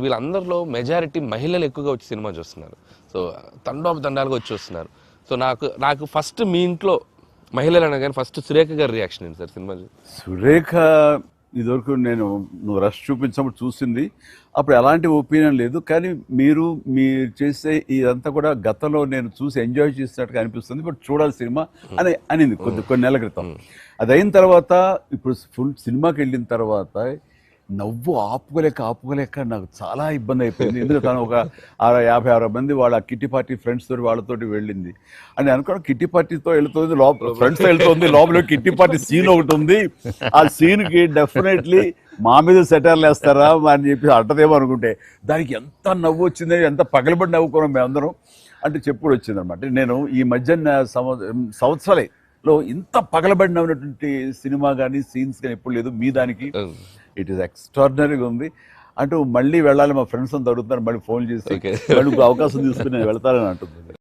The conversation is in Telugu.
వీళ్ళందరిలో మెజారిటీ మహిళలు ఎక్కువగా వచ్చి సినిమా చూస్తున్నారు. సో తండాలుగా వచ్చి వస్తున్నారు. సో నాకు ఫస్ట్ మీ ఇంట్లో మహిళలు అనగానే ఫస్ట్ సురేఖ గారి రియాక్షన్ ఏంటి సార్ సినిమా? సురేఖ ఇదివరకు నువ్వు రష్ చూపించినప్పుడు చూసింది, అప్పుడు ఎలాంటి ఒపీనియన్ లేదు. కానీ మీరు చేసే ఇదంతా కూడా గతంలో నేను చూసి ఎంజాయ్ చేసినట్టుగా అనిపిస్తుంది, బట్ చూడాలి సినిమా అని అనింది కొన్ని నెలల క్రితం. అది అయిన తర్వాత ఇప్పుడు ఫుల్ సినిమాకి వెళ్ళిన తర్వాత నవ్వు ఆపుకోలేక నాకు చాలా ఇబ్బంది అయిపోయింది. ఎందుకంటే తను ఒక 50-60 మంది వాళ్ళ కిట్టి పార్టీ ఫ్రెండ్స్ తోటి వాళ్ళతోటి వెళ్ళింది అని అనుకోవడం. కిట్టి పార్టీతో వెళ్తుంది, ఫ్రెండ్స్తో వెళ్తుంది, లోపల కిట్టి పార్టీ సీన్ ఒకటి ఉంది. ఆ సీన్కి డెఫినెట్లీ మా మీద సెటర్లు వేస్తారా అని చెప్పి అంటదేమో అనుకుంటే దానికి ఎంత నవ్వు వచ్చింది, ఎంత పగలబడి నవ్వుకున్నాం మేమందరం అంటే చెప్పుడు వచ్చింది అనమాట. నేను ఈ మధ్య సంవత్సరాలలో ఇంత పగలబడి నవ్వినటువంటి సినిమా కానీ సీన్స్ కానీ ఎప్పుడు లేదు. మీ దానికి ఇట్ ఈస్ ఎక్స్ట్రాడినరీగా ఉంది. అంటూ మళ్ళీ వెళ్ళాలి, మా ఫ్రెండ్స్ అంతా అడుగుతున్నారు, మళ్ళీ ఫోన్ చేసి మళ్ళీ అవకాశం తీసుకుని నేను వెళ్తానని అంటుంది.